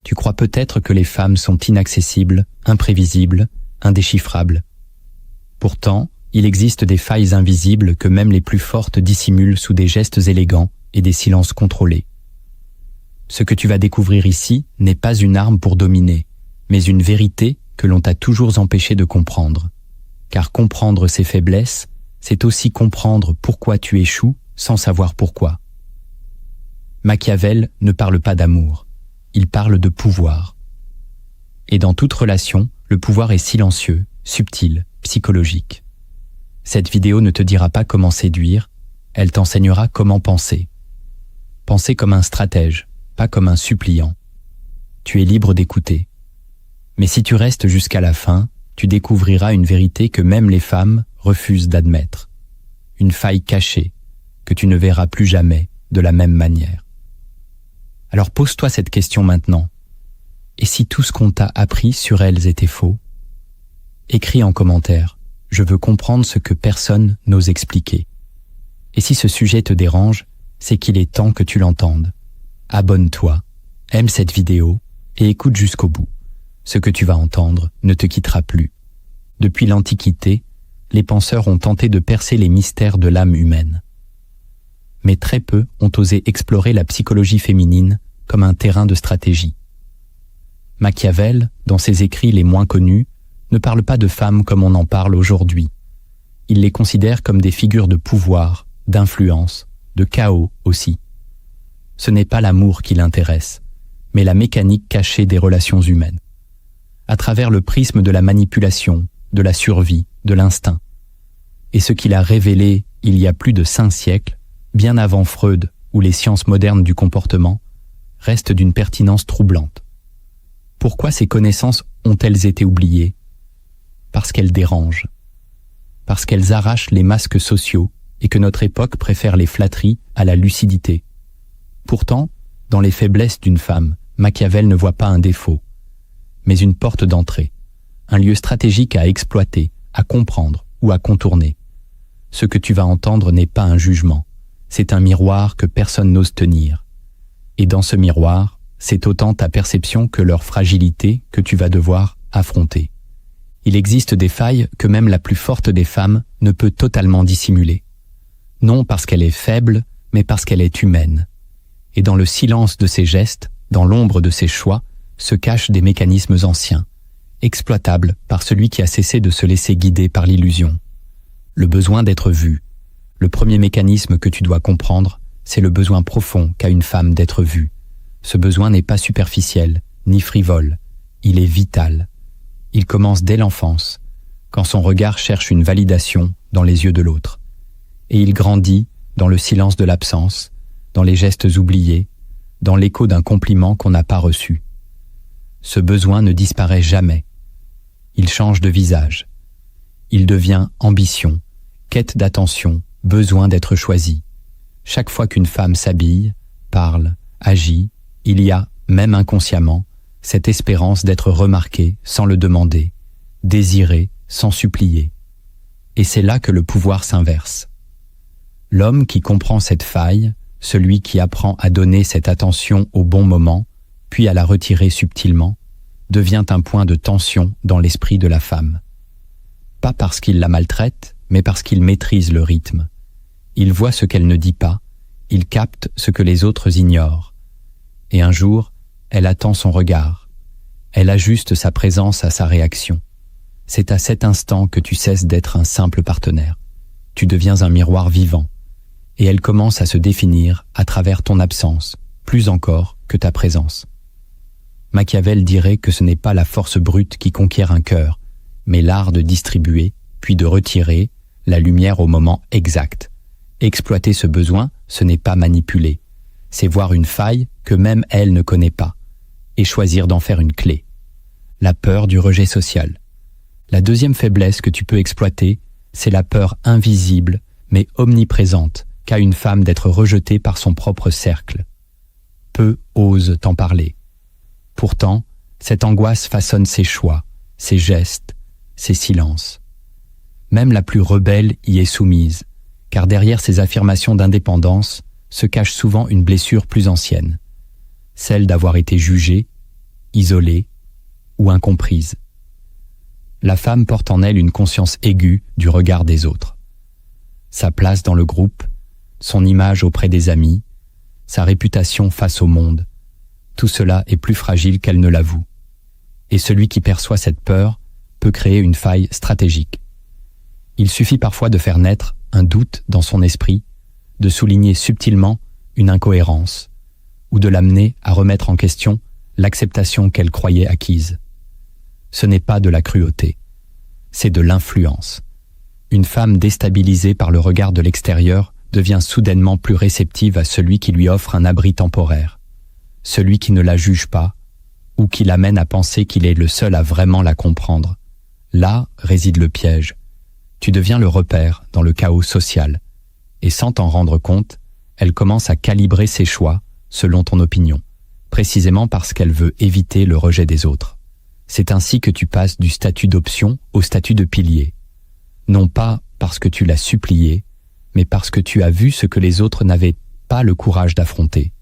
Tu crois peut-être que les femmes sont inaccessibles, imprévisibles, indéchiffrables. Pourtant, il existe des failles invisibles que même les plus fortes dissimulent sous des gestes élégants et des silences contrôlés. Ce que tu vas découvrir ici n'est pas une arme pour dominer, mais une vérité que l'on t'a toujours empêché de comprendre. Car comprendre ses faiblesses, c'est aussi comprendre pourquoi tu échoues sans savoir pourquoi. Machiavel ne parle pas d'amour, il parle de pouvoir. Et dans toute relation, le pouvoir est silencieux, subtil, psychologique. Cette vidéo ne te dira pas comment séduire, elle t'enseignera comment penser. Penser comme un stratège, pas comme un suppliant. Tu es libre d'écouter. Mais si tu restes jusqu'à la fin, tu découvriras une vérité que même les femmes refusent d'admettre. Une faille cachée, que tu ne verras plus jamais de la même manière. Alors pose-toi cette question maintenant. Et si tout ce qu'on t'a appris sur elles était faux? Écris en commentaire. Je veux comprendre ce que personne n'ose expliquer. Et si ce sujet te dérange, c'est qu'il est temps que tu l'entendes. Abonne-toi, aime cette vidéo et écoute jusqu'au bout. Ce que tu vas entendre ne te quittera plus. Depuis l'Antiquité, les penseurs ont tenté de percer les mystères de l'âme humaine. Mais très peu ont osé explorer la psychologie féminine comme un terrain de stratégie. Machiavel, dans ses écrits les moins connus, ne parle pas de femmes comme on en parle aujourd'hui. Il les considère comme des figures de pouvoir, d'influence, de chaos aussi. Ce n'est pas l'amour qui l'intéresse, mais la mécanique cachée des relations humaines. À travers le prisme de la manipulation, de la survie, de l'instinct. Et ce qu'il a révélé il y a plus de 5 siècles, bien avant Freud ou les sciences modernes du comportement, reste d'une pertinence troublante. Pourquoi ces connaissances ont-elles été oubliées? Parce qu'elles dérangent. Parce qu'elles arrachent les masques sociaux et que notre époque préfère les flatteries à la lucidité. Pourtant, dans les faiblesses d'une femme, Machiavel ne voit pas un défaut, mais une porte d'entrée, un lieu stratégique à exploiter, à comprendre ou à contourner. Ce que tu vas entendre n'est pas un jugement, c'est un miroir que personne n'ose tenir. Et dans ce miroir, c'est autant ta perception que leur fragilité que tu vas devoir affronter. Il existe des failles que même la plus forte des femmes ne peut totalement dissimuler. Non parce qu'elle est faible, mais parce qu'elle est humaine. Et dans le silence de ses gestes, dans l'ombre de ses choix, se cachent des mécanismes anciens, exploitables par celui qui a cessé de se laisser guider par l'illusion. Le besoin d'être vu. Le premier mécanisme que tu dois comprendre, c'est le besoin profond qu'a une femme d'être vue. Ce besoin n'est pas superficiel, ni frivole. Il est vital. Il commence dès l'enfance, quand son regard cherche une validation dans les yeux de l'autre. Et il grandit dans le silence de l'absence, dans les gestes oubliés, dans l'écho d'un compliment qu'on n'a pas reçu. Ce besoin ne disparaît jamais. Il change de visage. Il devient ambition, quête d'attention, besoin d'être choisi. Chaque fois qu'une femme s'habille, parle, agit, il y a, même inconsciemment, cette espérance d'être remarquée sans le demander, désirée sans supplier. Et c'est là que le pouvoir s'inverse. L'homme qui comprend cette faille, celui qui apprend à donner cette attention au bon moment, puis à la retirer subtilement, devient un point de tension dans l'esprit de la femme. Pas parce qu'il la maltraite, mais parce qu'il maîtrise le rythme. Il voit ce qu'elle ne dit pas, il capte ce que les autres ignorent. Et un jour, elle attend son regard. Elle ajuste sa présence à sa réaction. C'est à cet instant que tu cesses d'être un simple partenaire. Tu deviens un miroir vivant. Et elle commence à se définir à travers ton absence, plus encore que ta présence. Machiavel dirait que ce n'est pas la force brute qui conquiert un cœur, mais l'art de distribuer, puis de retirer, la lumière au moment exact. Exploiter ce besoin, ce n'est pas manipuler. C'est voir une faille que même elle ne connaît pas, et choisir d'en faire une clé. La peur du rejet social. La deuxième faiblesse que tu peux exploiter, c'est la peur invisible, mais omniprésente, qu'a une femme d'être rejetée par son propre cercle. Peu osent t'en parler. Pourtant, cette angoisse façonne ses choix, ses gestes, ses silences. Même la plus rebelle y est soumise, car derrière ces affirmations d'indépendance se cache souvent une blessure plus ancienne, celle d'avoir été jugée, isolée ou incomprise. La femme porte en elle une conscience aiguë du regard des autres. Sa place dans le groupe, son image auprès des amis, sa réputation face au monde, tout cela est plus fragile qu'elle ne l'avoue. Et celui qui perçoit cette peur peut créer une faille stratégique. Il suffit parfois de faire naître un doute dans son esprit, de souligner subtilement une incohérence, ou de l'amener à remettre en question l'acceptation qu'elle croyait acquise. Ce n'est pas de la cruauté, c'est de l'influence. Une femme déstabilisée par le regard de l'extérieur devient soudainement plus réceptive à celui qui lui offre un abri temporaire, celui qui ne la juge pas, ou qui l'amène à penser qu'il est le seul à vraiment la comprendre. Là réside le piège. Tu deviens le repère dans le chaos social, et sans t'en rendre compte, elle commence à calibrer ses choix selon ton opinion, précisément parce qu'elle veut éviter le rejet des autres. C'est ainsi que tu passes du statut d'option au statut de pilier. Non pas parce que tu l'as supplié, mais parce que tu as vu ce que les autres n'avaient pas le courage d'affronter.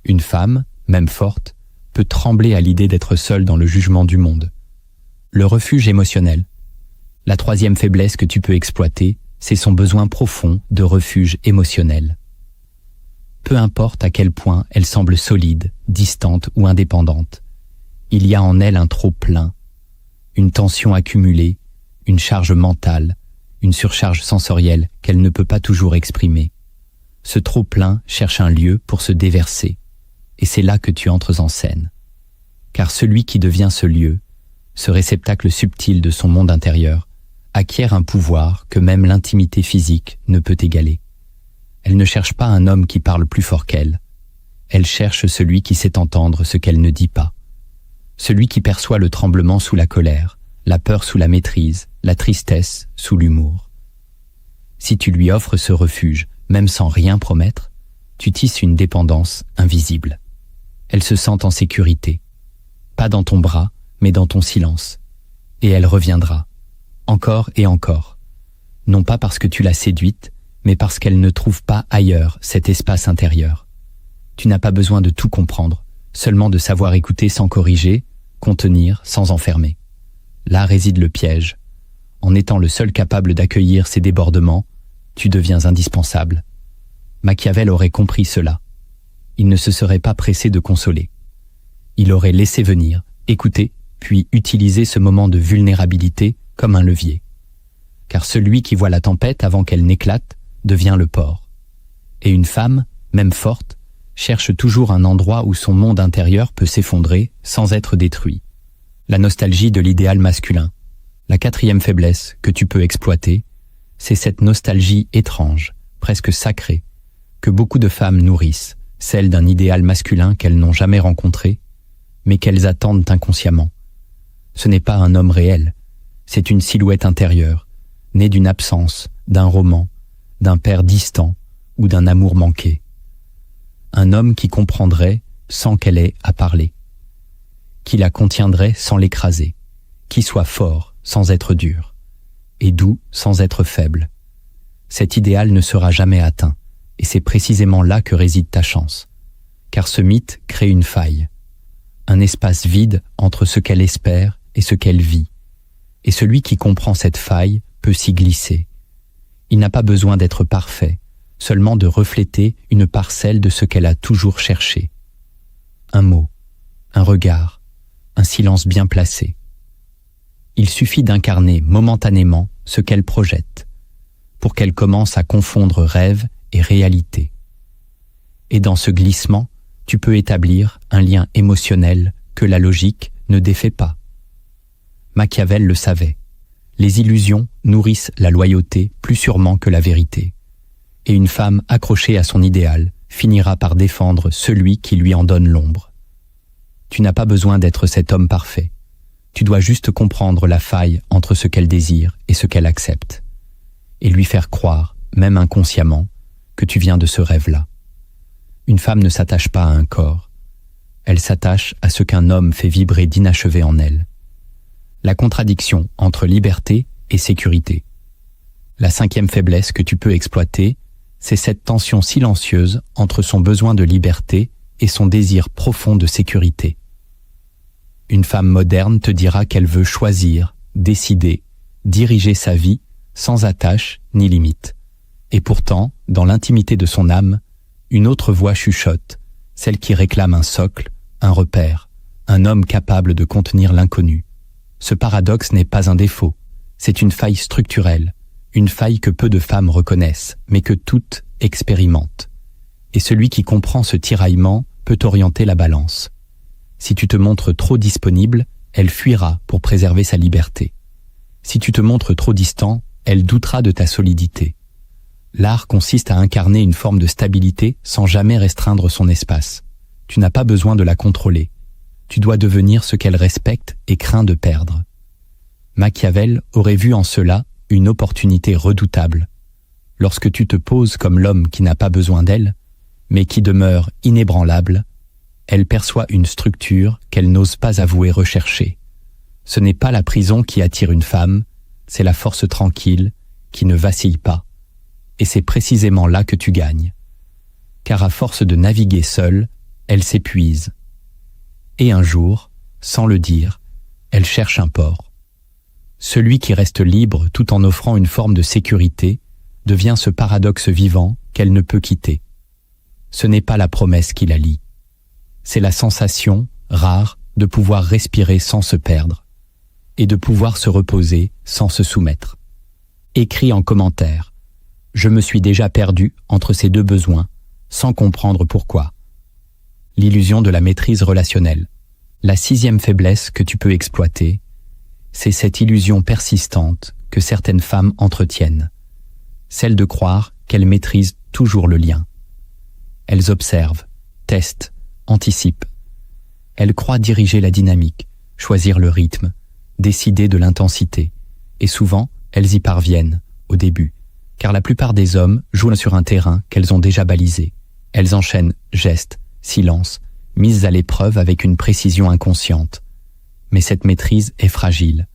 Une femme, même forte, peut trembler à l'idée d'être seule dans le jugement du monde. Le refuge émotionnel. La troisième faiblesse que tu peux exploiter, c'est son besoin profond de refuge émotionnel. Peu importe à quel point elle semble solide, distante ou indépendante, il y a en elle un trop-plein, une tension accumulée, une charge mentale, une surcharge sensorielle qu'elle ne peut pas toujours exprimer. Ce trop-plein cherche un lieu pour se déverser, et c'est là que tu entres en scène. Car celui qui devient ce lieu, ce réceptacle subtil de son monde intérieur, acquiert un pouvoir que même l'intimité physique ne peut égaler. Elle ne cherche pas un homme qui parle plus fort qu'elle. Elle cherche celui qui sait entendre ce qu'elle ne dit pas. Celui qui perçoit le tremblement sous la colère, la peur sous la maîtrise, la tristesse sous l'humour. Si tu lui offres ce refuge, même sans rien promettre, tu tisses une dépendance invisible. Elle se sent en sécurité. Pas dans ton bras, mais dans ton silence. Et elle reviendra. Encore et encore. Non pas parce que tu l'as séduite, mais parce qu'elle ne trouve pas ailleurs cet espace intérieur. Tu n'as pas besoin de tout comprendre, seulement de savoir écouter sans corriger, contenir sans enfermer. Là réside le piège. En étant le seul capable d'accueillir ces débordements, tu deviens indispensable. Machiavel aurait compris cela. Il ne se serait pas pressé de consoler. Il aurait laissé venir, écouter, puis utiliser ce moment de vulnérabilité comme un levier. Car celui qui voit la tempête avant qu'elle n'éclate devient le port. Et une femme, même forte, cherche toujours un endroit où son monde intérieur peut s'effondrer sans être détruit. La nostalgie de l'idéal masculin. La quatrième faiblesse que tu peux exploiter, c'est cette nostalgie étrange, presque sacrée, que beaucoup de femmes nourrissent, celle d'un idéal masculin qu'elles n'ont jamais rencontré, mais qu'elles attendent inconsciemment. Ce n'est pas un homme réel, c'est une silhouette intérieure, née d'une absence, d'un roman, d'un père distant ou d'un amour manqué. Un homme qui comprendrait sans qu'elle ait à parler, qui la contiendrait sans l'écraser, qui soit fort sans être dur, et doux sans être faible. Cet idéal ne sera jamais atteint, et c'est précisément là que réside ta chance. Car ce mythe crée une faille, un espace vide entre ce qu'elle espère et ce qu'elle vit. Et celui qui comprend cette faille peut s'y glisser. Il n'a pas besoin d'être parfait, seulement de refléter une parcelle de ce qu'elle a toujours cherché. Un mot, un regard, un silence bien placé. Il suffit d'incarner momentanément ce qu'elle projette, pour qu'elle commence à confondre rêve et réalité. Et dans ce glissement, tu peux établir un lien émotionnel que la logique ne défait pas. Machiavel le savait. Les illusions nourrissent la loyauté plus sûrement que la vérité. Et une femme accrochée à son idéal finira par défendre celui qui lui en donne l'ombre. Tu n'as pas besoin d'être cet homme parfait. Tu dois juste comprendre la faille entre ce qu'elle désire et ce qu'elle accepte. Et lui faire croire, même inconsciemment, que tu viens de ce rêve-là. Une femme ne s'attache pas à un corps. Elle s'attache à ce qu'un homme fait vibrer d'inachevé en elle. La contradiction entre liberté et sécurité. La cinquième faiblesse que tu peux exploiter, c'est cette tension silencieuse entre son besoin de liberté et son désir profond de sécurité. Une femme moderne te dira qu'elle veut choisir, décider, diriger sa vie sans attache ni limite. Et pourtant, dans l'intimité de son âme, une autre voix chuchote, celle qui réclame un socle, un repère, un homme capable de contenir l'inconnu. Ce paradoxe n'est pas un défaut, c'est une faille structurelle, une faille que peu de femmes reconnaissent, mais que toutes expérimentent. Et celui qui comprend ce tiraillement peut orienter la balance. Si tu te montres trop disponible, elle fuira pour préserver sa liberté. Si tu te montres trop distant, elle doutera de ta solidité. L'art consiste à incarner une forme de stabilité sans jamais restreindre son espace. Tu n'as pas besoin de la contrôler. Tu dois devenir ce qu'elle respecte et craint de perdre. Machiavel aurait vu en cela une opportunité redoutable. Lorsque tu te poses comme l'homme qui n'a pas besoin d'elle, mais qui demeure inébranlable, elle perçoit une structure qu'elle n'ose pas avouer rechercher. Ce n'est pas la prison qui attire une femme, c'est la force tranquille qui ne vacille pas. Et c'est précisément là que tu gagnes. Car à force de naviguer seule, elle s'épuise. Et un jour, sans le dire, elle cherche un port. Celui qui reste libre tout en offrant une forme de sécurité devient ce paradoxe vivant qu'elle ne peut quitter. Ce n'est pas la promesse qui la lie. C'est la sensation, rare, de pouvoir respirer sans se perdre et de pouvoir se reposer sans se soumettre. Écris en commentaire. Je me suis déjà perdu entre ces deux besoins, sans comprendre pourquoi. L'illusion de la maîtrise relationnelle. La 6e faiblesse que tu peux exploiter, c'est cette illusion persistante que certaines femmes entretiennent, celle de croire qu'elles maîtrisent toujours le lien. Elles observent, testent, anticipent. Elles croient diriger la dynamique, choisir le rythme, décider de l'intensité. Et souvent, elles y parviennent, au début, car la plupart des hommes jouent sur un terrain qu'elles ont déjà balisé. Elles enchaînent gestes, silences, mises à l'épreuve avec une précision inconsciente. Mais cette maîtrise est fragile,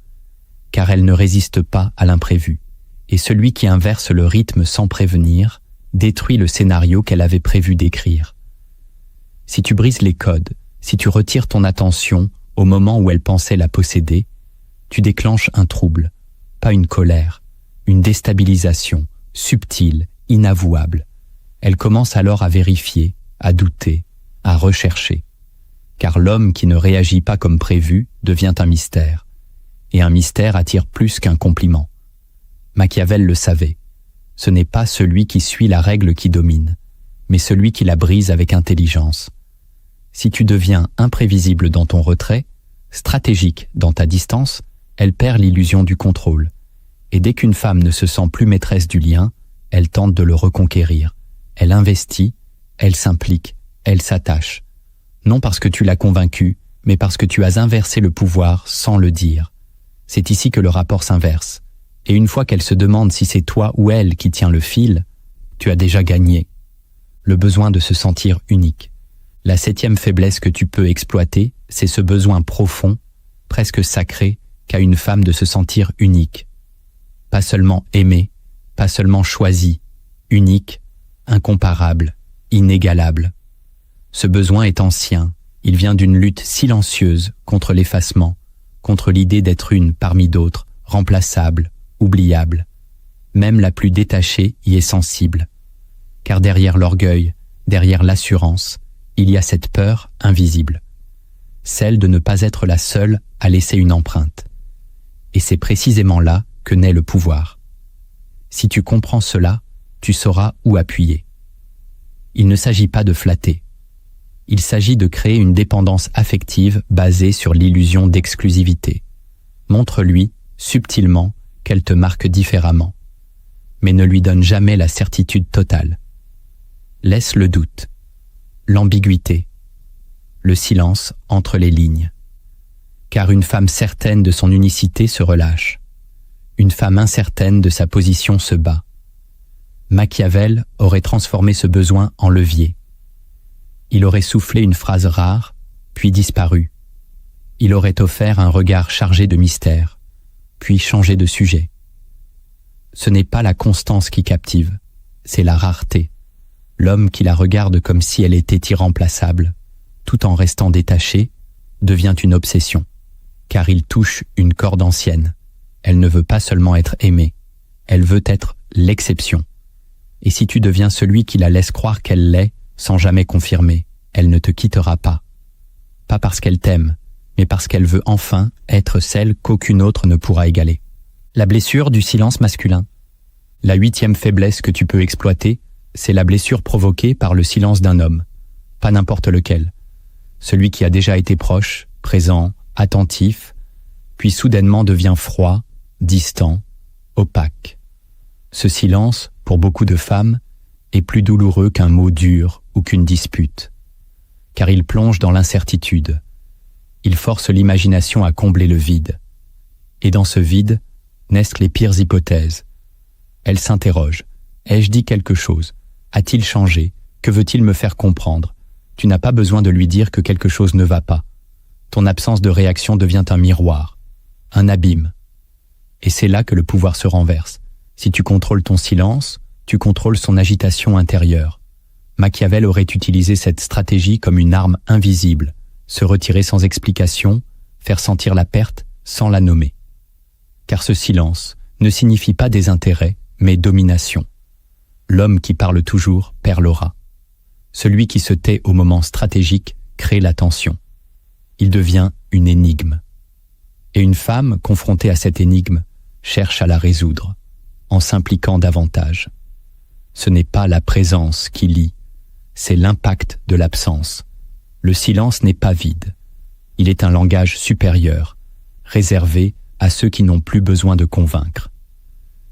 car elle ne résiste pas à l'imprévu. Et celui qui inverse le rythme sans prévenir détruit le scénario qu'elle avait prévu d'écrire. Si tu brises les codes, si tu retires ton attention au moment où elle pensait la posséder, tu déclenches un trouble, pas une colère, une déstabilisation, subtile, inavouable. Elle commence alors à vérifier, à douter, à rechercher. Car l'homme qui ne réagit pas comme prévu devient un mystère. Et un mystère attire plus qu'un compliment. Machiavel le savait. Ce n'est pas celui qui suit la règle qui domine, mais celui qui la brise avec intelligence. Si tu deviens imprévisible dans ton retrait, stratégique dans ta distance, elle perd l'illusion du contrôle. Et dès qu'une femme ne se sent plus maîtresse du lien, elle tente de le reconquérir. Elle investit, elle s'implique, elle s'attache. Non parce que tu l'as convaincue, mais parce que tu as inversé le pouvoir sans le dire. C'est ici que le rapport s'inverse. Et une fois qu'elle se demande si c'est toi ou elle qui tient le fil, tu as déjà gagné. Le besoin de se sentir unique. La 7e faiblesse que tu peux exploiter, c'est ce besoin profond, presque sacré, qu'a une femme de se sentir unique. Pas seulement aimée, pas seulement choisie, unique, incomparable, inégalable. Ce besoin est ancien, il vient d'une lutte silencieuse contre l'effacement, contre l'idée d'être une parmi d'autres, remplaçable, oubliable. Même la plus détachée y est sensible. Car derrière l'orgueil, derrière l'assurance, il y a cette peur invisible. Celle de ne pas être la seule à laisser une empreinte. Et c'est précisément là que naît le pouvoir. Si tu comprends cela, tu sauras où appuyer. Il ne s'agit pas de flatter. Il s'agit de créer une dépendance affective basée sur l'illusion d'exclusivité. Montre-lui, subtilement, qu'elle te marque différemment. Mais ne lui donne jamais la certitude totale. Laisse le doute, l'ambiguïté, le silence entre les lignes. Car une femme certaine de son unicité se relâche. Une femme incertaine de sa position se bat. Machiavel aurait transformé ce besoin en levier. Il aurait soufflé une phrase rare, puis disparu. Il aurait offert un regard chargé de mystère, puis changé de sujet. Ce n'est pas la constance qui captive, c'est la rareté. L'homme qui la regarde comme si elle était irremplaçable, tout en restant détaché, devient une obsession, car il touche une corde ancienne. Elle ne veut pas seulement être aimée, elle veut être l'exception. Et si tu deviens celui qui la laisse croire qu'elle l'est, sans jamais confirmer, elle ne te quittera pas. Pas parce qu'elle t'aime, mais parce qu'elle veut enfin être celle qu'aucune autre ne pourra égaler. La blessure du silence masculin. La 8e faiblesse que tu peux exploiter, c'est la blessure provoquée par le silence d'un homme. Pas n'importe lequel. Celui qui a déjà été proche, présent, attentif, puis soudainement devient froid, distant, opaque. Ce silence, pour beaucoup de femmes, est plus douloureux qu'un mot dur ou qu'une dispute, car il plonge dans l'incertitude. Il force l'imagination à combler le vide. Et dans ce vide, naissent les pires hypothèses. Elle s'interroge. Ai-je dit quelque chose? A-t-il changé? Que veut-il me faire comprendre? Tu n'as pas besoin de lui dire que quelque chose ne va pas. Ton absence de réaction devient un miroir, un abîme. Et c'est là que le pouvoir se renverse. Si tu contrôles ton silence, tu contrôles son agitation intérieure. Machiavel aurait utilisé cette stratégie comme une arme invisible, se retirer sans explication, faire sentir la perte sans la nommer. Car ce silence ne signifie pas désintérêt, mais domination. L'homme qui parle toujours perd l'aura. Celui qui se tait au moment stratégique crée la tension. Il devient une énigme. Et une femme, confrontée à cette énigme, cherche à la résoudre, en s'impliquant davantage. Ce n'est pas la présence qui lie, c'est l'impact de l'absence. Le silence n'est pas vide. Il est un langage supérieur, réservé à ceux qui n'ont plus besoin de convaincre.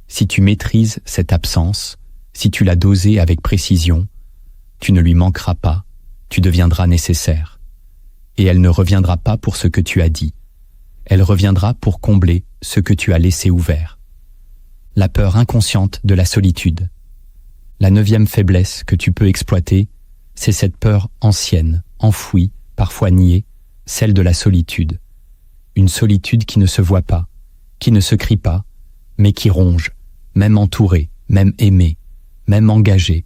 Si tu maîtrises cette absence, si tu l'as dosée avec précision, tu ne lui manqueras pas, tu deviendras nécessaire. Et elle ne reviendra pas pour ce que tu as dit. Elle reviendra pour combler ce que tu as laissé ouvert. La peur inconsciente de la solitude. La 9e faiblesse que tu peux exploiter, c'est cette peur ancienne, enfouie, parfois niée, celle de la solitude. Une solitude qui ne se voit pas, qui ne se crie pas, mais qui ronge, même entourée, même aimée, même engagée.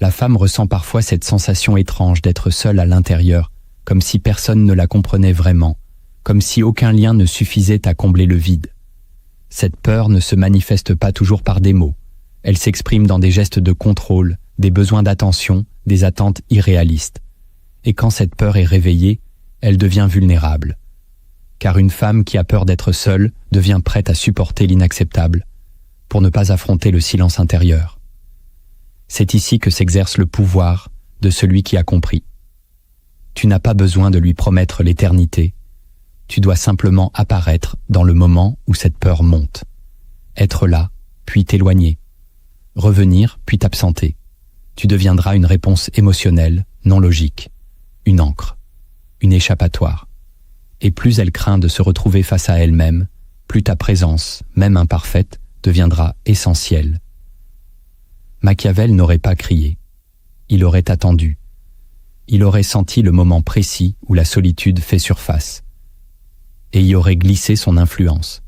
La femme ressent parfois cette sensation étrange d'être seule à l'intérieur, comme si personne ne la comprenait vraiment, comme si aucun lien ne suffisait à combler le vide. Cette peur ne se manifeste pas toujours par des mots. Elle s'exprime dans des gestes de contrôle, des besoins d'attention, des attentes irréalistes. Et quand cette peur est réveillée, elle devient vulnérable. Car une femme qui a peur d'être seule devient prête à supporter l'inacceptable, pour ne pas affronter le silence intérieur. C'est ici que s'exerce le pouvoir de celui qui a compris. Tu n'as pas besoin de lui promettre l'éternité. Tu dois simplement apparaître dans le moment où cette peur monte. Être là, puis t'éloigner. Revenir, puis t'absenter. Tu deviendras une réponse émotionnelle, non logique. Une ancre. Une échappatoire. Et plus elle craint de se retrouver face à elle-même, plus ta présence, même imparfaite, deviendra essentielle. Machiavel n'aurait pas crié. Il aurait attendu. Il aurait senti le moment précis où la solitude fait surface. Et y aurait glissé son influence.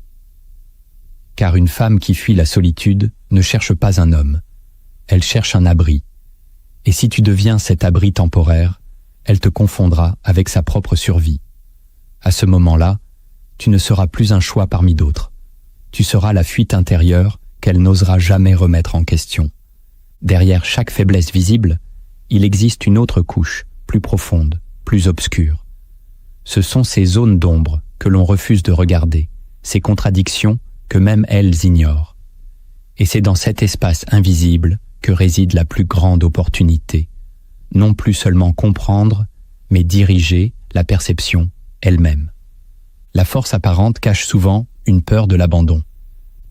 Car une femme qui fuit la solitude ne cherche pas un homme. Elle cherche un abri. Et si tu deviens cet abri temporaire, elle te confondra avec sa propre survie. À ce moment-là, tu ne seras plus un choix parmi d'autres. Tu seras la fuite intérieure qu'elle n'osera jamais remettre en question. Derrière chaque faiblesse visible, il existe une autre couche, plus profonde, plus obscure. Ce sont ces zones d'ombre que l'on refuse de regarder, ces contradictions que même elles ignorent. Et c'est dans cet espace invisible que réside la plus grande opportunité. Non plus seulement comprendre, mais diriger la perception elle-même. La force apparente cache souvent une peur de l'abandon.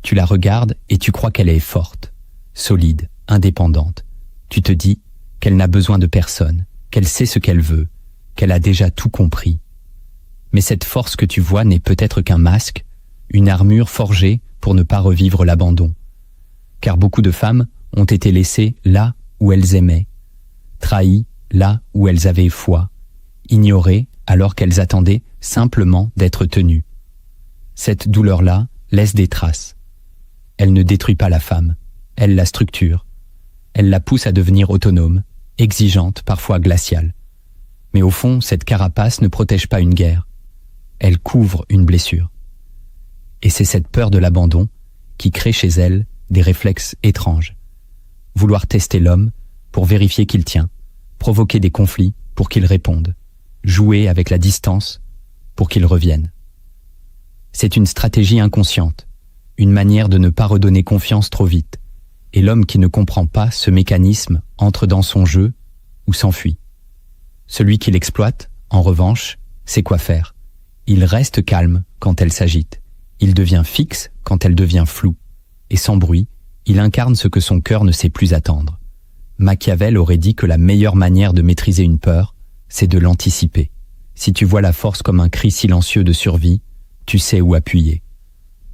Tu la regardes et tu crois qu'elle est forte, solide, indépendante. Tu te dis qu'elle n'a besoin de personne, qu'elle sait ce qu'elle veut, qu'elle a déjà tout compris. Mais cette force que tu vois n'est peut-être qu'un masque, une armure forgée pour ne pas revivre l'abandon. Car beaucoup de femmes ont été laissées là où elles aimaient, trahies là où elles avaient foi, ignorées alors qu'elles attendaient simplement d'être tenues. Cette douleur-là laisse des traces. Elle ne détruit pas la femme, elle la structure. Elle la pousse à devenir autonome, exigeante, parfois glaciale. Mais au fond, cette carapace ne protège pas une guerre. Elle couvre une blessure. Et c'est cette peur de l'abandon qui crée chez elle des réflexes étranges. Vouloir tester l'homme pour vérifier qu'il tient, provoquer des conflits pour qu'il réponde, jouer avec la distance pour qu'il revienne. C'est une stratégie inconsciente, une manière de ne pas redonner confiance trop vite. Et l'homme qui ne comprend pas ce mécanisme entre dans son jeu ou s'enfuit. Celui qui l'exploite, en revanche, sait quoi faire. Il reste calme quand elle s'agite. Il devient fixe quand elle devient floue. Et sans bruit, il incarne ce que son cœur ne sait plus attendre. Machiavel aurait dit que la meilleure manière de maîtriser une peur, c'est de l'anticiper. Si tu vois la force comme un cri silencieux de survie, tu sais où appuyer.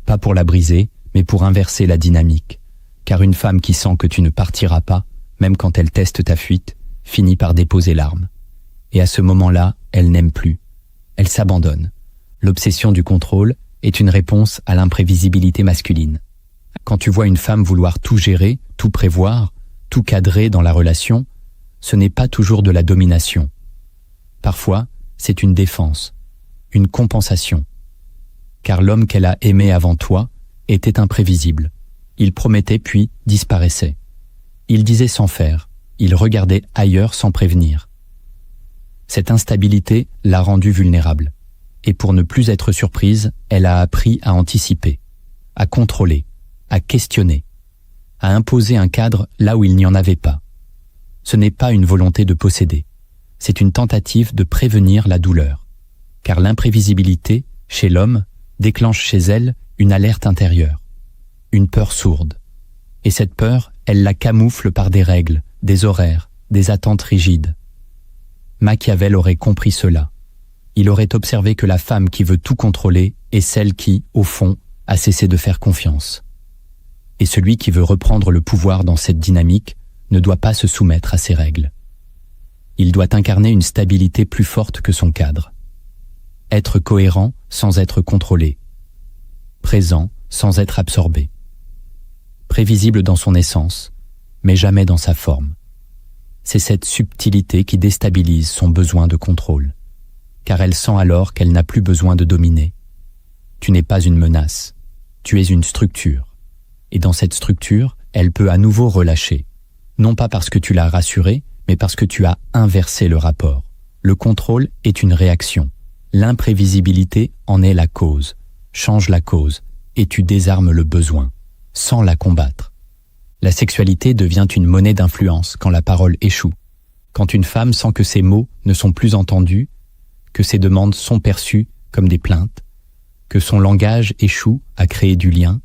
Pas pour la briser, mais pour inverser la dynamique. Car une femme qui sent que tu ne partiras pas, même quand elle teste ta fuite, finit par déposer l'arme. Et à ce moment-là, elle n'aime plus. Elle s'abandonne. L'obsession du contrôle est une réponse à l'imprévisibilité masculine. Quand tu vois une femme vouloir tout gérer, tout prévoir, tout cadrer dans la relation, ce n'est pas toujours de la domination. Parfois, c'est une défense, une compensation. Car l'homme qu'elle a aimé avant toi était imprévisible. Il promettait puis disparaissait. Il disait sans faire, il regardait ailleurs sans prévenir. Cette instabilité l'a rendue vulnérable. Et pour ne plus être surprise, elle a appris à anticiper, à contrôler, à questionner, à imposer un cadre là où il n'y en avait pas. Ce n'est pas une volonté de posséder, c'est une tentative de prévenir la douleur. Car l'imprévisibilité, chez l'homme, déclenche chez elle une alerte intérieure, une peur sourde. Et cette peur, elle la camoufle par des règles, des horaires, des attentes rigides. Machiavel aurait compris cela. Il aurait observé que la femme qui veut tout contrôler est celle qui, au fond, a cessé de faire confiance. Et celui qui veut reprendre le pouvoir dans cette dynamique ne doit pas se soumettre à ces règles. Il doit incarner une stabilité plus forte que son cadre. Être cohérent sans être contrôlé. Présent sans être absorbé. Prévisible dans son essence, mais jamais dans sa forme. C'est cette subtilité qui déstabilise son besoin de contrôle, car elle sent alors qu'elle n'a plus besoin de dominer. Tu n'es pas une menace, tu es une structure. Et dans cette structure, elle peut à nouveau relâcher. Non pas parce que tu l'as rassurée, mais parce que tu as inversé le rapport. Le contrôle est une réaction. L'imprévisibilité en est la cause. Change la cause, et tu désarmes le besoin, sans la combattre. La sexualité devient une monnaie d'influence quand la parole échoue. Quand une femme sent que ses mots ne sont plus entendus, que ses demandes sont perçues comme des plaintes, que son langage échoue à créer du lien,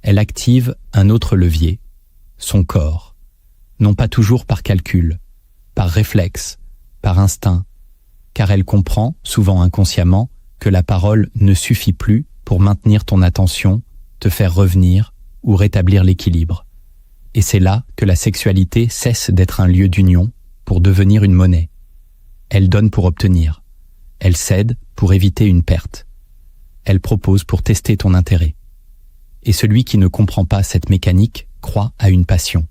elle active un autre levier, son corps, non pas toujours par calcul, par réflexe, par instinct, car elle comprend, souvent inconsciemment, que la parole ne suffit plus pour maintenir ton attention, te faire revenir ou rétablir l'équilibre. Et c'est là que la sexualité cesse d'être un lieu d'union pour devenir une monnaie. Elle donne pour obtenir. Elle cède pour éviter une perte. Elle propose pour tester ton intérêt. Et celui qui ne comprend pas cette mécanique croit à une passion.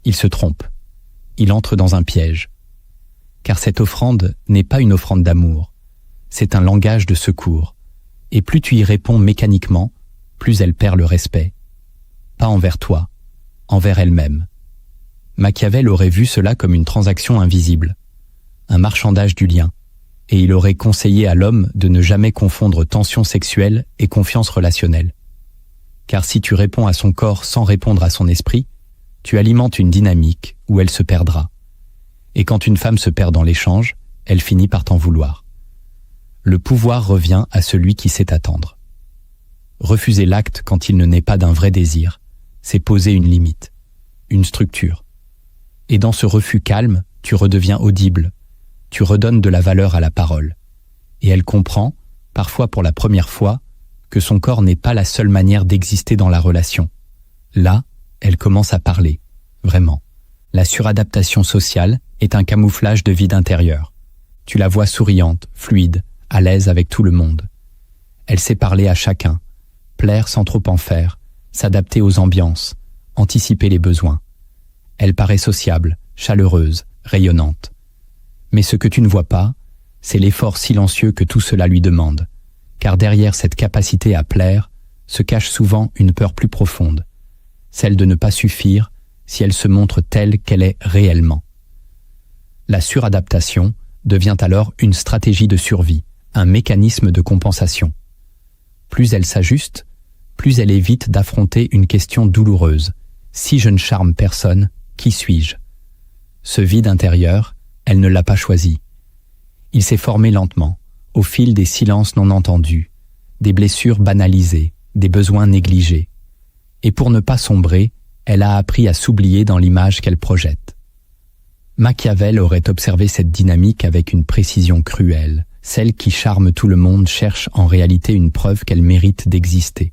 Il se trompe. Il entre dans un piège. Car cette offrande n'est pas une offrande d'amour. C'est un langage de secours. Et plus tu y réponds mécaniquement, plus elle perd le respect. Pas envers toi, envers elle-même. Machiavel aurait vu cela comme une transaction invisible, un marchandage du lien, et il aurait conseillé à l'homme de ne jamais confondre tension sexuelle et confiance relationnelle. Car si tu réponds à son corps sans répondre à son esprit, tu alimentes une dynamique où elle se perdra. Et quand une femme se perd dans l'échange, elle finit par t'en vouloir. Le pouvoir revient à celui qui sait attendre. Refuser l'acte quand il ne naît pas d'un vrai désir, c'est poser une limite, une structure. Et dans ce refus calme, tu redeviens audible, tu redonnes de la valeur à la parole. Et elle comprend, parfois pour la première fois, que son corps n'est pas la seule manière d'exister dans la relation. Là, elle commence à parler, vraiment. La suradaptation sociale est un camouflage de vide intérieur. Tu la vois souriante, fluide, à l'aise avec tout le monde. Elle sait parler à chacun, plaire sans trop en faire, s'adapter aux ambiances, anticiper les besoins. Elle paraît sociable, chaleureuse, rayonnante. Mais ce que tu ne vois pas, c'est l'effort silencieux que tout cela lui demande, car derrière cette capacité à plaire se cache souvent une peur plus profonde, celle de ne pas suffire si elle se montre telle qu'elle est réellement. La suradaptation devient alors une stratégie de survie, un mécanisme de compensation. Plus elle s'ajuste, plus elle évite d'affronter une question douloureuse. Si je ne charme personne, qui suis-je? Ce vide intérieur, elle ne l'a pas choisi. Il s'est formé lentement, au fil des silences non entendus, des blessures banalisées, des besoins négligés. Et pour ne pas sombrer, elle a appris à s'oublier dans l'image qu'elle projette. Machiavel aurait observé cette dynamique avec une précision cruelle. Celle qui charme tout le monde cherche en réalité une preuve qu'elle mérite d'exister.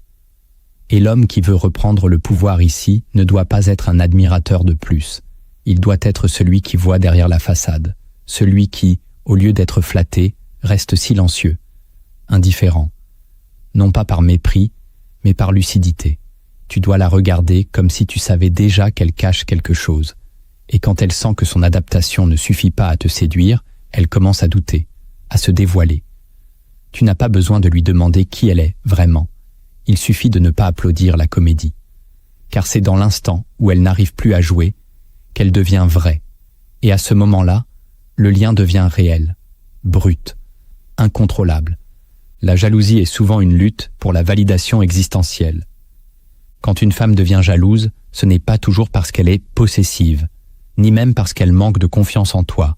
Et l'homme qui veut reprendre le pouvoir ici ne doit pas être un admirateur de plus. Il doit être celui qui voit derrière la façade, celui qui, au lieu d'être flatté, reste silencieux, indifférent. Non pas par mépris, mais par lucidité. Tu dois la regarder comme si tu savais déjà qu'elle cache quelque chose. Et quand elle sent que son adaptation ne suffit pas à te séduire, elle commence à douter, à se dévoiler. Tu n'as pas besoin de lui demander qui elle est, vraiment. Il suffit de ne pas applaudir la comédie. Car c'est dans l'instant où elle n'arrive plus à jouer qu'elle devient vraie. Et à ce moment-là, le lien devient réel, brut, incontrôlable. La jalousie est souvent une lutte pour la validation existentielle. Quand une femme devient jalouse, ce n'est pas toujours parce qu'elle est possessive, ni même parce qu'elle manque de confiance en toi.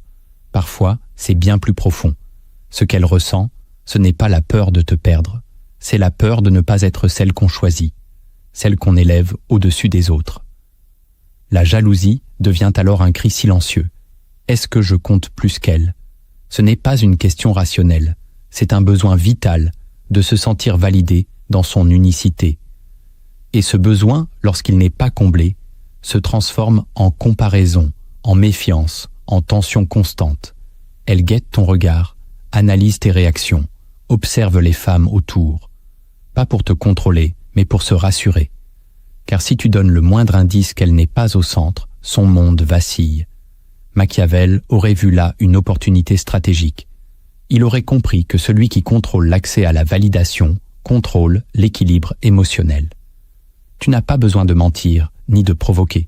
Parfois, c'est bien plus profond. Ce qu'elle ressent, ce n'est pas la peur de te perdre, c'est la peur de ne pas être celle qu'on choisit, celle qu'on élève au-dessus des autres. La jalousie devient alors un cri silencieux. Est-ce que je compte plus qu'elle? Ce n'est pas une question rationnelle, c'est un besoin vital de se sentir validé dans son unicité. Et ce besoin, lorsqu'il n'est pas comblé, se transforme en comparaison, en méfiance, en tension constante. Elle guette ton regard, analyse tes réactions, observe les femmes autour. Pas pour te contrôler, mais pour se rassurer. Car si tu donnes le moindre indice qu'elle n'est pas au centre, son monde vacille. Machiavel aurait vu là une opportunité stratégique. Il aurait compris que celui qui contrôle l'accès à la validation contrôle l'équilibre émotionnel. Tu n'as pas besoin de mentir, ni de provoquer.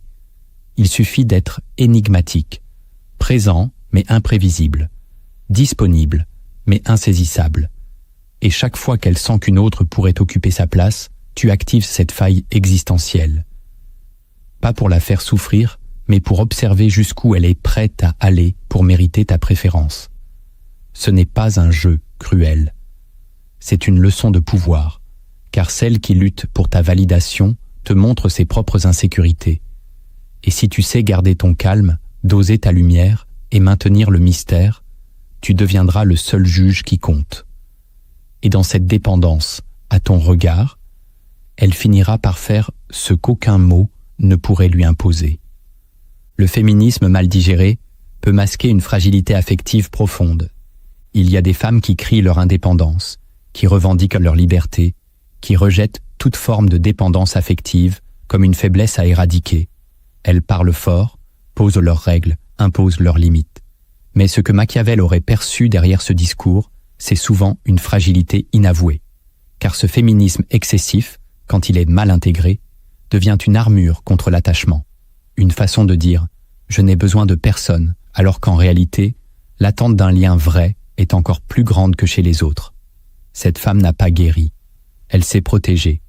Il suffit d'être énigmatique, présent mais imprévisible, disponible mais insaisissable. Et chaque fois qu'elle sent qu'une autre pourrait occuper sa place, tu actives cette faille existentielle. Pas pour la faire souffrir, mais pour observer jusqu'où elle est prête à aller pour mériter ta préférence. Ce n'est pas un jeu cruel. C'est une leçon de pouvoir, car celle qui lutte pour ta validation te montre ses propres insécurités. Et si tu sais garder ton calme, doser ta lumière et maintenir le mystère, tu deviendras le seul juge qui compte. Et dans cette dépendance à ton regard, elle finira par faire ce qu'aucun mot ne pourrait lui imposer. Le féminisme mal digéré peut masquer une fragilité affective profonde. Il y a des femmes qui crient leur indépendance, qui revendiquent leur liberté, qui rejettent toute forme de dépendance affective comme une faiblesse à éradiquer. Elles parlent fort, posent leurs règles, imposent leurs limites. Mais ce que Machiavel aurait perçu derrière ce discours, c'est souvent une fragilité inavouée. Car ce féminisme excessif, quand il est mal intégré, devient une armure contre l'attachement. Une façon de dire « je n'ai besoin de personne », alors qu'en réalité, l'attente d'un lien vrai est encore plus grande que chez les autres. Cette femme n'a pas guéri. Elle s'est protégée.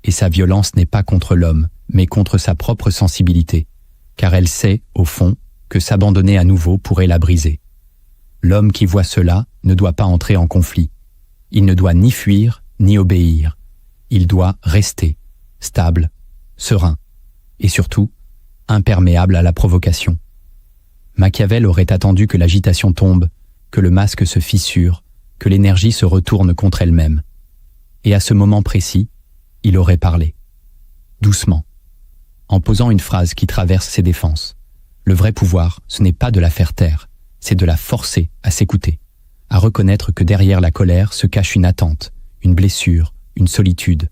Et sa violence n'est pas contre l'homme, mais contre sa propre sensibilité, car elle sait, au fond, que s'abandonner à nouveau pourrait la briser. L'homme qui voit cela ne doit pas entrer en conflit. Il ne doit ni fuir, ni obéir. Il doit rester, stable, serein, et surtout, imperméable à la provocation. Machiavel aurait attendu que l'agitation tombe, que le masque se fissure, que l'énergie se retourne contre elle-même. Et à ce moment précis, il aurait parlé. Doucement, en posant une phrase qui traverse ses défenses. Le vrai pouvoir, ce n'est pas de la faire taire, c'est de la forcer à s'écouter, à reconnaître que derrière la colère se cache une attente, une blessure, une solitude.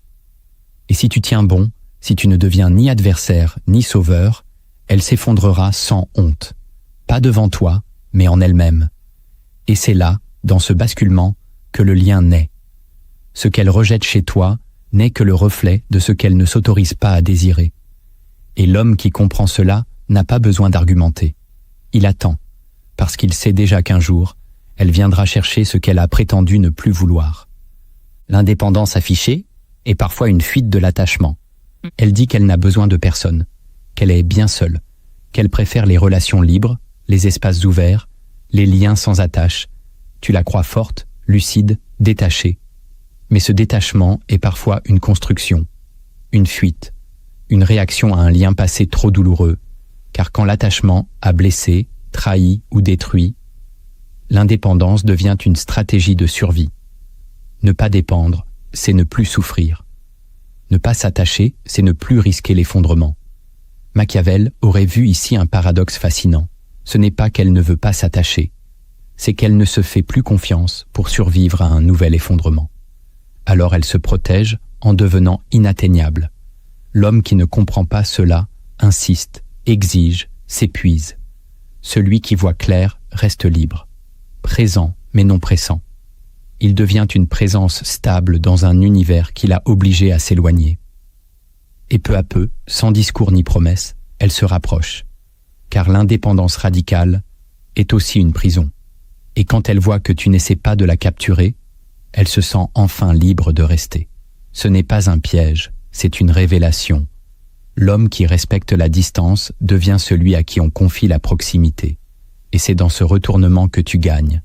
Et si tu tiens bon, si tu ne deviens ni adversaire ni sauveur, elle s'effondrera sans honte. Pas devant toi, mais en elle-même. Et c'est là, dans ce basculement, que le lien naît. Ce qu'elle rejette chez toi n'est que le reflet de ce qu'elle ne s'autorise pas à désirer. Et l'homme qui comprend cela n'a pas besoin d'argumenter. Il attend, parce qu'il sait déjà qu'un jour, elle viendra chercher ce qu'elle a prétendu ne plus vouloir. L'indépendance affichée est parfois une fuite de l'attachement. Elle dit qu'elle n'a besoin de personne, qu'elle est bien seule, qu'elle préfère les relations libres, les espaces ouverts, les liens sans attache. Tu la crois forte, lucide, détachée. Mais ce détachement est parfois une construction, une fuite, une réaction à un lien passé trop douloureux, car quand l'attachement a blessé, trahi ou détruit, l'indépendance devient une stratégie de survie. Ne pas dépendre, c'est ne plus souffrir. Ne pas s'attacher, c'est ne plus risquer l'effondrement. Machiavel aurait vu ici un paradoxe fascinant. Ce n'est pas qu'elle ne veut pas s'attacher, c'est qu'elle ne se fait plus confiance pour survivre à un nouvel effondrement. Alors elle se protège en devenant inatteignable. L'homme qui ne comprend pas cela insiste, exige, s'épuise. Celui qui voit clair reste libre, présent mais non pressant. Il devient une présence stable dans un univers qui l'a obligé à s'éloigner. Et peu à peu, sans discours ni promesse, elle se rapproche. Car l'indépendance radicale est aussi une prison. Et quand elle voit que tu n'essaies pas de la capturer, elle se sent enfin libre de rester. Ce n'est pas un piège, c'est une révélation. L'homme qui respecte la distance devient celui à qui on confie la proximité. Et c'est dans ce retournement que tu gagnes.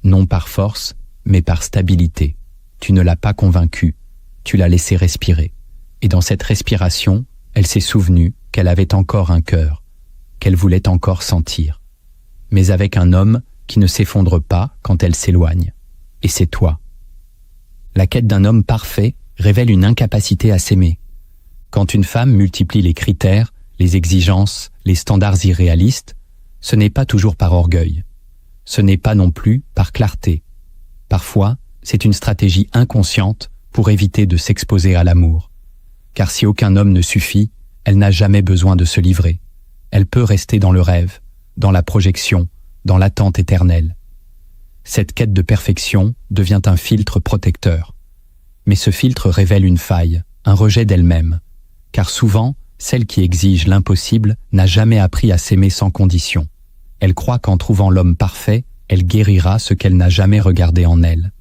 Non par force, mais par stabilité. Tu ne l'as pas convaincue, tu l'as laissée respirer. Et dans cette respiration, elle s'est souvenue qu'elle avait encore un cœur, qu'elle voulait encore sentir. Mais avec un homme qui ne s'effondre pas quand elle s'éloigne. Et c'est toi. La quête d'un homme parfait révèle une incapacité à s'aimer. Quand une femme multiplie les critères, les exigences, les standards irréalistes, ce n'est pas toujours par orgueil. Ce n'est pas non plus par clarté. Parfois, c'est une stratégie inconsciente pour éviter de s'exposer à l'amour. Car si aucun homme ne suffit, elle n'a jamais besoin de se livrer. Elle peut rester dans le rêve, dans la projection, dans l'attente éternelle. Cette quête de perfection devient un filtre protecteur. Mais ce filtre révèle une faille, un rejet d'elle-même. Car souvent, celle qui exige l'impossible n'a jamais appris à s'aimer sans condition. Elle croit qu'en trouvant l'homme parfait, elle guérira ce qu'elle n'a jamais regardé en elle.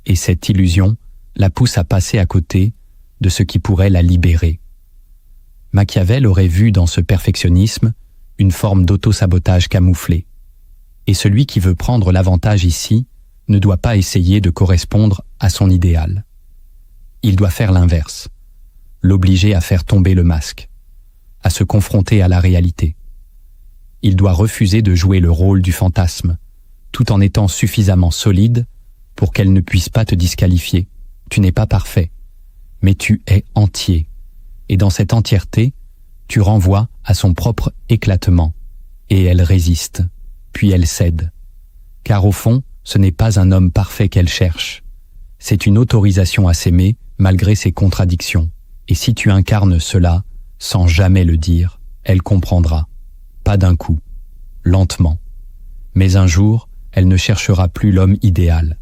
Et cette illusion la pousse à passer à côté de ce qui pourrait la libérer. Machiavel aurait vu dans ce perfectionnisme une forme d'auto-sabotage camouflé. Et celui qui veut prendre l'avantage ici ne doit pas essayer de correspondre à son idéal. Il doit faire l'inverse, l'obliger à faire tomber le masque, à se confronter à la réalité. Il doit refuser de jouer le rôle du fantasme, tout en étant suffisamment solide pour qu'elle ne puisse pas te disqualifier. Tu n'es pas parfait, mais tu es entier. Et dans cette entièreté, tu renvoies à son propre éclatement. Et elle résiste, puis elle cède. Car au fond, ce n'est pas un homme parfait qu'elle cherche. C'est une autorisation à s'aimer malgré ses contradictions. Et si tu incarnes cela, sans jamais le dire, elle comprendra. Pas d'un coup, lentement. Mais un jour, elle ne cherchera plus l'homme idéal.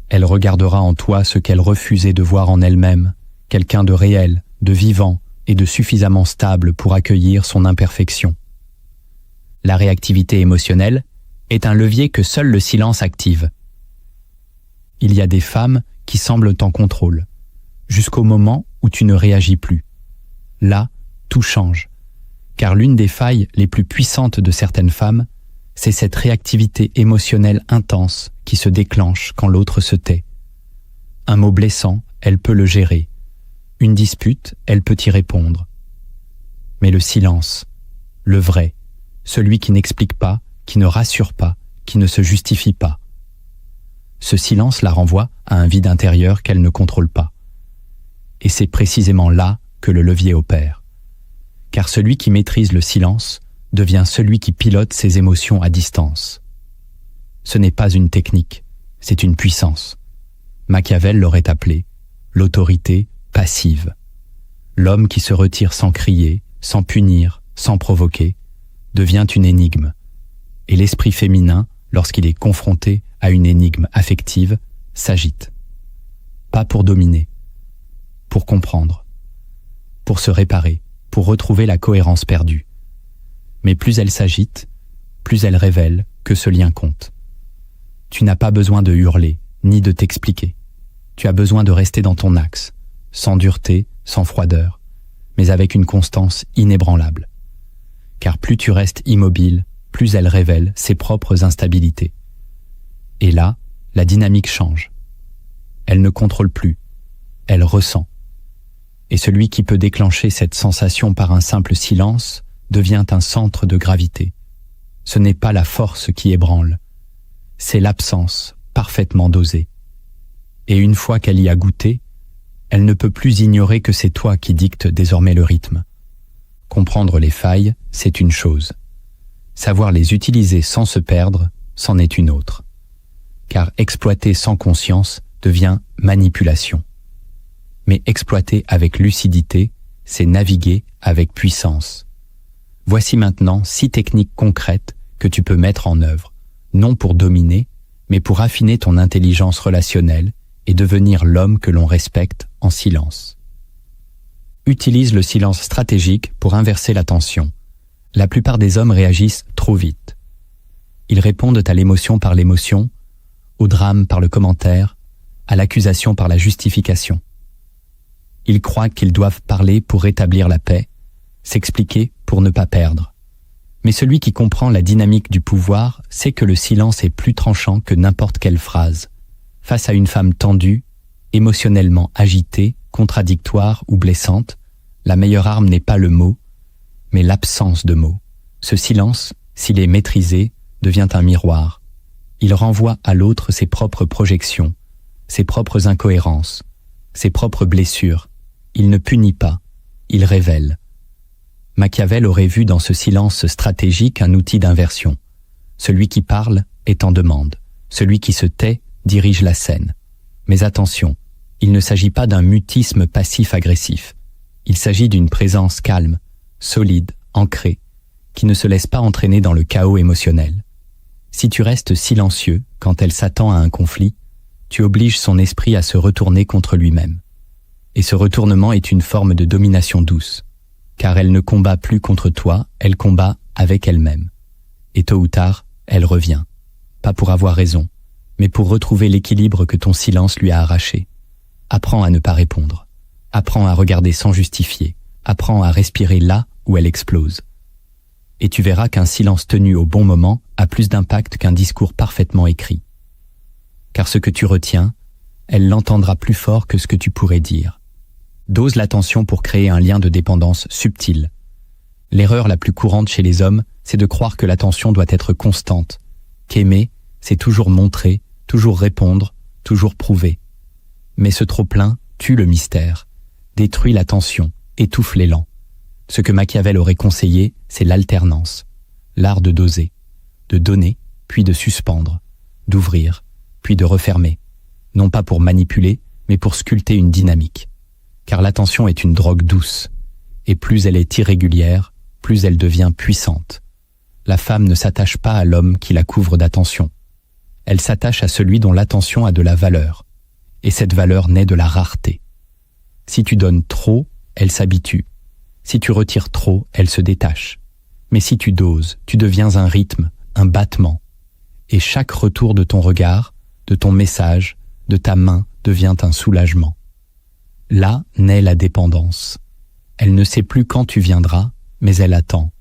Elle regardera en toi ce qu'elle refusait de voir en elle-même, quelqu'un de réel, de vivant et de suffisamment stable pour accueillir son imperfection. La réactivité émotionnelle est un levier que seul le silence active. Il y a des femmes qui semblent en contrôle, jusqu'au moment où tu ne réagis plus. Là, tout change, car l'une des failles les plus puissantes de certaines femmes, c'est cette réactivité émotionnelle intense qui se déclenche quand l'autre se tait. Un mot blessant, elle peut le gérer. Une dispute, elle peut y répondre. Mais le silence, le vrai, celui qui n'explique pas, qui ne rassure pas, qui ne se justifie pas. Ce silence la renvoie à un vide intérieur qu'elle ne contrôle pas. Et c'est précisément là que le levier opère. Car celui qui maîtrise le silence devient celui qui pilote ses émotions à distance. Ce n'est pas une technique, c'est une puissance. Machiavel l'aurait appelé l'autorité passive. L'homme qui se retire sans crier, sans punir, sans provoquer, devient une énigme. et l'esprit féminin, lorsqu'il est confronté à une énigme affective, s'agite. Pas pour dominer, pour comprendre, pour se réparer, pour retrouver la cohérence perdue. Mais plus elle s'agite, plus elle révèle que ce lien compte. Tu n'as pas besoin de hurler, ni de t'expliquer. Tu as besoin de rester dans ton axe, sans dureté, sans froideur, mais avec une constance inébranlable. Car plus tu restes immobile, plus elle révèle ses propres instabilités. Et là, la dynamique change. Elle ne contrôle plus, elle ressent. Et celui qui peut déclencher cette sensation par un simple silence devient un centre de gravité. Ce n'est pas la force qui ébranle, c'est l'absence parfaitement dosée. Et une fois qu'elle y a goûté, elle ne peut plus ignorer que c'est toi qui dictes désormais le rythme. Comprendre les failles, c'est une chose. Savoir les utiliser sans se perdre, c'en est une autre. Car exploiter sans conscience devient manipulation. Mais exploiter avec lucidité, c'est naviguer avec puissance. Voici maintenant 6 techniques concrètes que tu peux mettre en œuvre, non pour dominer, mais pour affiner ton intelligence relationnelle et devenir l'homme que l'on respecte en silence. Utilise le silence stratégique pour inverser la tension. La plupart des hommes réagissent trop vite. Ils répondent à l'émotion par l'émotion, au drame par le commentaire, à l'accusation par la justification. Ils croient qu'ils doivent parler pour rétablir la paix, s'expliquer pour ne pas perdre. Mais celui qui comprend la dynamique du pouvoir sait que le silence est plus tranchant que n'importe quelle phrase. Face à une femme tendue, émotionnellement agitée, contradictoire ou blessante, la meilleure arme n'est pas le mot, mais l'absence de mots. Ce silence, s'il est maîtrisé, devient un miroir. Il renvoie à l'autre ses propres projections, ses propres incohérences, ses propres blessures. Il ne punit pas, il révèle. Machiavel aurait vu dans ce silence stratégique un outil d'inversion. Celui qui parle est en demande. Celui qui se tait dirige la scène. Mais attention, il ne s'agit pas d'un mutisme passif-agressif. Il s'agit d'une présence calme, solide, ancrée, qui ne se laisse pas entraîner dans le chaos émotionnel. Si tu restes silencieux quand elle s'attend à un conflit, tu obliges son esprit à se retourner contre lui-même. Et ce retournement est une forme de domination douce, car elle ne combat plus contre toi, elle combat avec elle-même. Et tôt ou tard, elle revient. Pas pour avoir raison, mais pour retrouver l'équilibre que ton silence lui a arraché. Apprends à ne pas répondre. Apprends à regarder sans justifier. Apprends à respirer là où elle explose. Et tu verras qu'un silence tenu au bon moment a plus d'impact qu'un discours parfaitement écrit. Car ce que tu retiens, elle l'entendra plus fort que ce que tu pourrais dire. Dose l'attention pour créer un lien de dépendance subtil. L'erreur la plus courante chez les hommes, c'est de croire que l'attention doit être constante, qu'aimer, c'est toujours montrer, toujours répondre, toujours prouver. Mais ce trop-plein tue le mystère, détruit la tension, étouffe l'élan. Ce que Machiavel aurait conseillé, c'est l'alternance, l'art de doser, de donner, puis de suspendre, d'ouvrir, puis de refermer, non pas pour manipuler, mais pour sculpter une dynamique. Car l'attention est une drogue douce, et plus elle est irrégulière, plus elle devient puissante. La femme ne s'attache pas à l'homme qui la couvre d'attention. Elle s'attache à celui dont l'attention a de la valeur, et cette valeur naît de la rareté. Si tu donnes trop, elle s'habitue. Si tu retires trop, elle se détache. Mais si tu doses, tu deviens un rythme, un battement. Et chaque retour de ton regard, de ton message, de ta main devient un soulagement. Là naît la dépendance. Elle ne sait plus quand tu viendras, mais elle attend.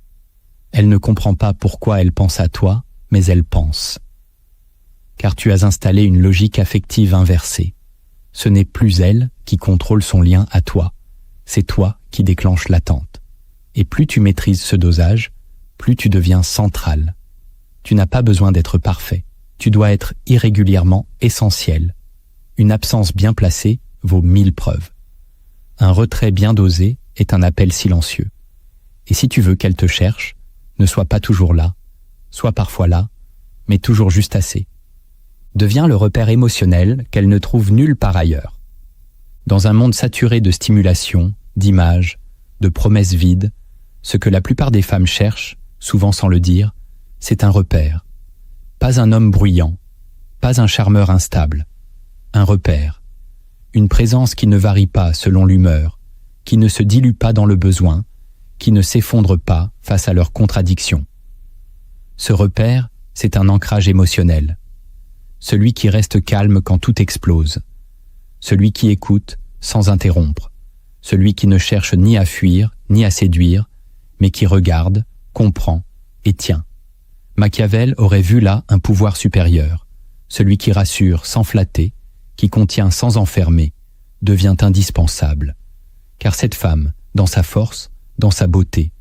Elle ne comprend pas pourquoi elle pense à toi, mais elle pense. Car tu as installé une logique affective inversée. Ce n'est plus elle qui contrôle son lien à toi, c'est toi qui déclenche l'attente. Et plus tu maîtrises ce dosage, plus tu deviens central. Tu n'as pas besoin d'être parfait, tu dois être irrégulièrement essentiel. Une absence bien placée vaut 1000 preuves. Un retrait bien dosé est un appel silencieux. Et si tu veux qu'elle te cherche, ne sois pas toujours là, sois parfois là, mais toujours juste assez. Deviens le repère émotionnel qu'elle ne trouve nulle part ailleurs. Dans un monde saturé de stimulation, d'images, de promesses vides, ce que la plupart des femmes cherchent, souvent sans le dire, c'est un repère. Pas un homme bruyant, pas un charmeur instable. Un repère. Une présence qui ne varie pas selon l'humeur, qui ne se dilue pas dans le besoin, qui ne s'effondre pas face à leurs contradictions. Ce repère, c'est un ancrage émotionnel. Celui qui reste calme quand tout explose. Celui qui écoute sans interrompre. Celui qui ne cherche ni à fuir, ni à séduire, mais qui regarde, comprend et tient. Machiavel aurait vu là un pouvoir supérieur. Celui qui rassure sans flatter, qui contient sans enfermer, devient indispensable. Car cette femme, dans sa force, dans sa beauté,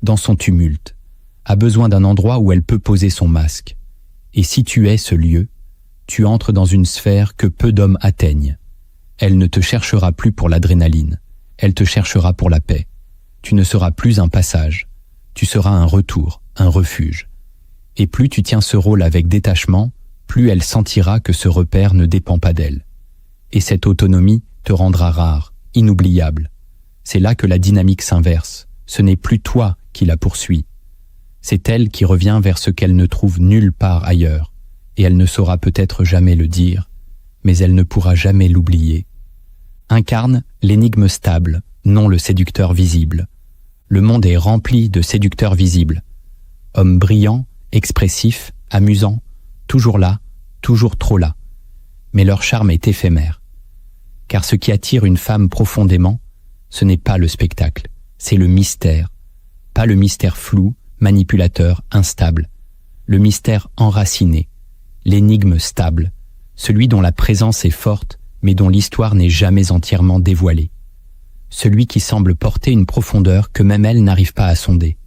dans son tumulte, a besoin d'un endroit où elle peut poser son masque. Et si tu es ce lieu, tu entres dans une sphère que peu d'hommes atteignent. Elle ne te cherchera plus pour l'adrénaline, elle te cherchera pour la paix. Tu ne seras plus un passage, tu seras un retour, un refuge. Et plus tu tiens ce rôle avec détachement, plus elle sentira que ce repère ne dépend pas d'elle. Et cette autonomie te rendra rare, inoubliable. C'est là que la dynamique s'inverse. Ce n'est plus toi qui la poursuis. C'est elle qui revient vers ce qu'elle ne trouve nulle part ailleurs. Et elle ne saura peut-être jamais le dire, mais elle ne pourra jamais l'oublier. Incarne l'énigme stable, non le séducteur visible. Le monde est rempli de séducteurs visibles. Hommes brillants, expressifs, amusants, toujours là, toujours trop là. Mais leur charme est éphémère. Car ce qui attire une femme profondément, ce n'est pas le spectacle, c'est le mystère. Pas le mystère flou, manipulateur, instable. Le mystère enraciné, l'énigme stable, celui dont la présence est forte, mais dont l'histoire n'est jamais entièrement dévoilée. Celui qui semble porter une profondeur que même elle n'arrive pas à sonder.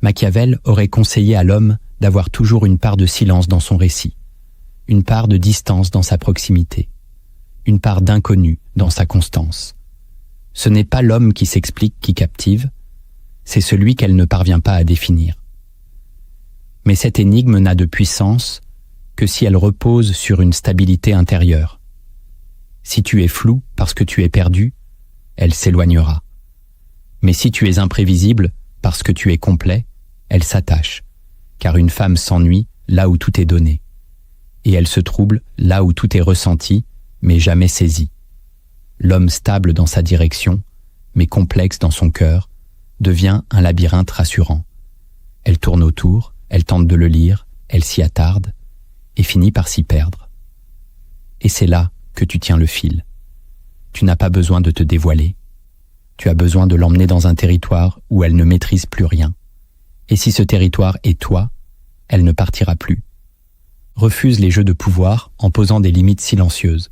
Machiavel aurait conseillé à l'homme d'avoir toujours une part de silence dans son récit, une part de distance dans sa proximité, une part d'inconnu dans sa constance. Ce n'est pas l'homme qui s'explique qui captive, c'est celui qu'elle ne parvient pas à définir. Mais cette énigme n'a de puissance que si elle repose sur une stabilité intérieure. Si tu es flou parce que tu es perdu, elle s'éloignera. Mais si tu es imprévisible parce que tu es complet, elle s'attache, car une femme s'ennuie là où tout est donné. Et elle se trouble là où tout est ressenti, mais jamais saisi. L'homme stable dans sa direction, mais complexe dans son cœur, devient un labyrinthe rassurant. Elle tourne autour, elle tente de le lire, elle s'y attarde, et finit par s'y perdre. Et c'est là que tu tiens le fil. Tu n'as pas besoin de te dévoiler. Tu as besoin de l'emmener dans un territoire où elle ne maîtrise plus rien. Et si ce territoire est toi, elle ne partira plus. Refuse les jeux de pouvoir en posant des limites silencieuses.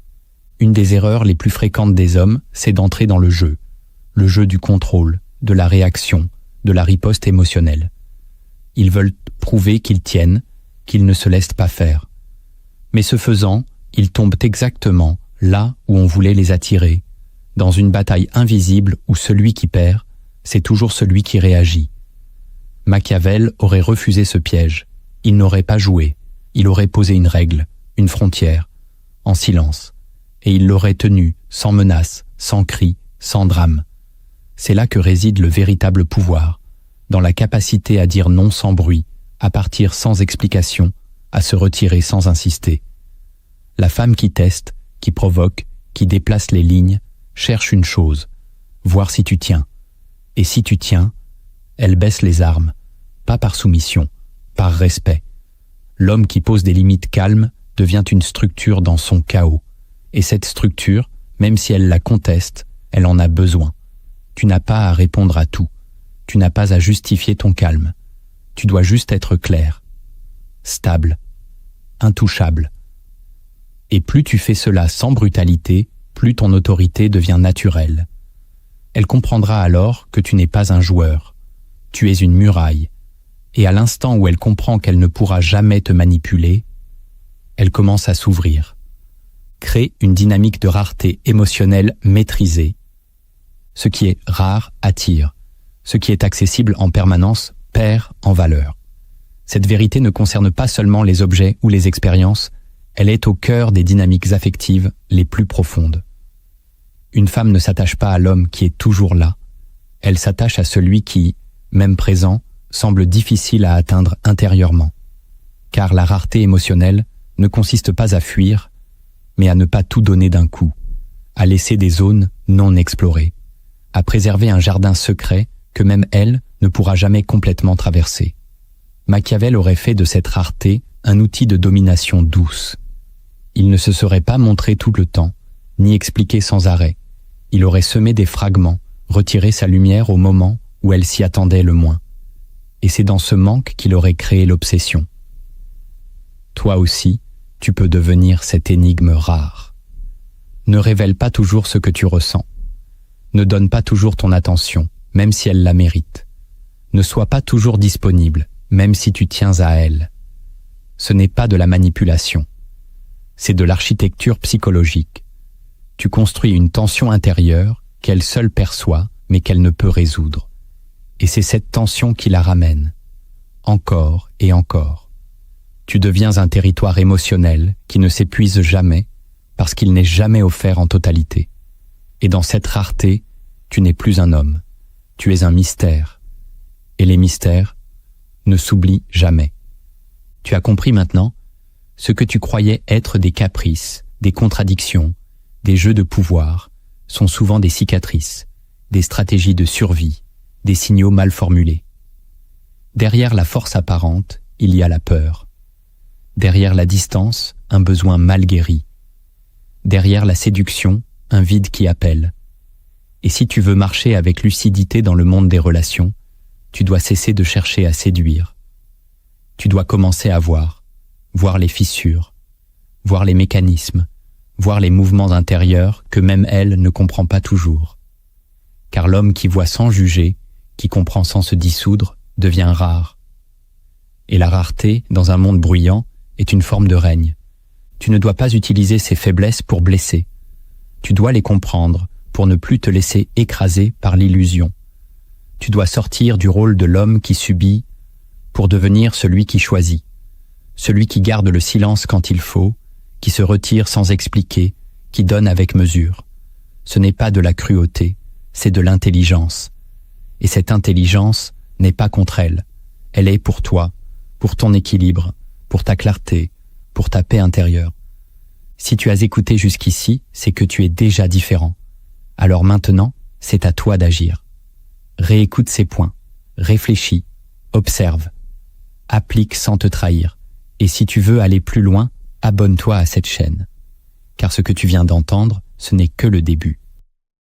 Une des erreurs les plus fréquentes des hommes, c'est d'entrer dans le jeu du contrôle, de la réaction, de la riposte émotionnelle. Ils veulent prouver qu'ils tiennent, qu'ils ne se laissent pas faire. Mais ce faisant, ils tombent exactement là où on voulait les attirer, dans une bataille invisible où celui qui perd, c'est toujours celui qui réagit. Machiavel aurait refusé ce piège. Il n'aurait pas joué. Il aurait posé une règle, une frontière, en silence. Et il l'aurait tenue, sans menace, sans cri, sans drame. C'est là que réside le véritable pouvoir, dans la capacité à dire non sans bruit, à partir sans explication, à se retirer sans insister. La femme qui teste, qui provoque, qui déplace les lignes, cherche une chose, voir si tu tiens. Et si tu tiens, elle baisse les armes, pas par soumission, par respect. L'homme qui pose des limites calmes devient une structure dans son chaos. Et cette structure, même si elle la conteste, elle en a besoin. Tu n'as pas à répondre à tout. Tu n'as pas à justifier ton calme. Tu dois juste être clair, stable, intouchable. Et plus tu fais cela sans brutalité, plus ton autorité devient naturelle. Elle comprendra alors que tu n'es pas un joueur. Tu es une muraille. Et à l'instant où elle comprend qu'elle ne pourra jamais te manipuler, elle commence à s'ouvrir. Crée une dynamique de rareté émotionnelle maîtrisée. Ce qui est rare attire. Ce qui est accessible en permanence perd en valeur. Cette vérité ne concerne pas seulement les objets ou les expériences, elle est au cœur des dynamiques affectives les plus profondes. Une femme ne s'attache pas à l'homme qui est toujours là. Elle s'attache à celui qui, même présent, semble difficile à atteindre intérieurement. Car la rareté émotionnelle ne consiste pas à fuir, mais à ne pas tout donner d'un coup, à laisser des zones non explorées, à préserver un jardin secret que même elle ne pourra jamais complètement traverser. Machiavel aurait fait de cette rareté un outil de domination douce. Il ne se serait pas montré tout le temps, ni expliqué sans arrêt. Il aurait semé des fragments, retiré sa lumière au moment où elle s'y attendait le moins. Et c'est dans ce manque qu'il aurait créé l'obsession. Toi aussi, tu peux devenir cette énigme rare. Ne révèle pas toujours ce que tu ressens. Ne donne pas toujours ton attention, même si elle la mérite. Ne sois pas toujours disponible, même si tu tiens à elle. Ce n'est pas de la manipulation. C'est de l'architecture psychologique. Tu construis une tension intérieure qu'elle seule perçoit, mais qu'elle ne peut résoudre. Et c'est cette tension qui la ramène. Encore et encore. Tu deviens un territoire émotionnel qui ne s'épuise jamais parce qu'il n'est jamais offert en totalité. Et dans cette rareté, tu n'es plus un homme. Tu es un mystère. Et les mystères ne s'oublient jamais. Tu as compris maintenant ce que tu croyais être des caprices, des contradictions, des jeux de pouvoir sont souvent des cicatrices, des stratégies de survie, des signaux mal formulés. Derrière la force apparente, il y a la peur. Derrière la distance, un besoin mal guéri. Derrière la séduction, un vide qui appelle. Et si tu veux marcher avec lucidité dans le monde des relations, tu dois cesser de chercher à séduire. Tu dois commencer à voir les fissures, voir les mécanismes, voir les mouvements intérieurs que même elle ne comprend pas toujours. Car l'homme qui voit sans juger, qui comprend sans se dissoudre, devient rare. Et la rareté, dans un monde bruyant, est une forme de règne. Tu ne dois pas utiliser ces faiblesses pour blesser. Tu dois les comprendre pour ne plus te laisser écraser par l'illusion. Tu dois sortir du rôle de l'homme qui subit pour devenir celui qui choisit, celui qui garde le silence quand il faut, qui se retire sans expliquer, qui donne avec mesure. Ce n'est pas de la cruauté, c'est de l'intelligence. Et cette intelligence n'est pas contre elle. Elle est pour toi, pour ton équilibre, pour ta clarté, pour ta paix intérieure. Si tu as écouté jusqu'ici, c'est que tu es déjà différent. Alors maintenant, c'est à toi d'agir. Réécoute ces points, réfléchis, observe, applique sans te trahir. Et si tu veux aller plus loin, abonne-toi à cette chaîne. Car ce que tu viens d'entendre, ce n'est que le début.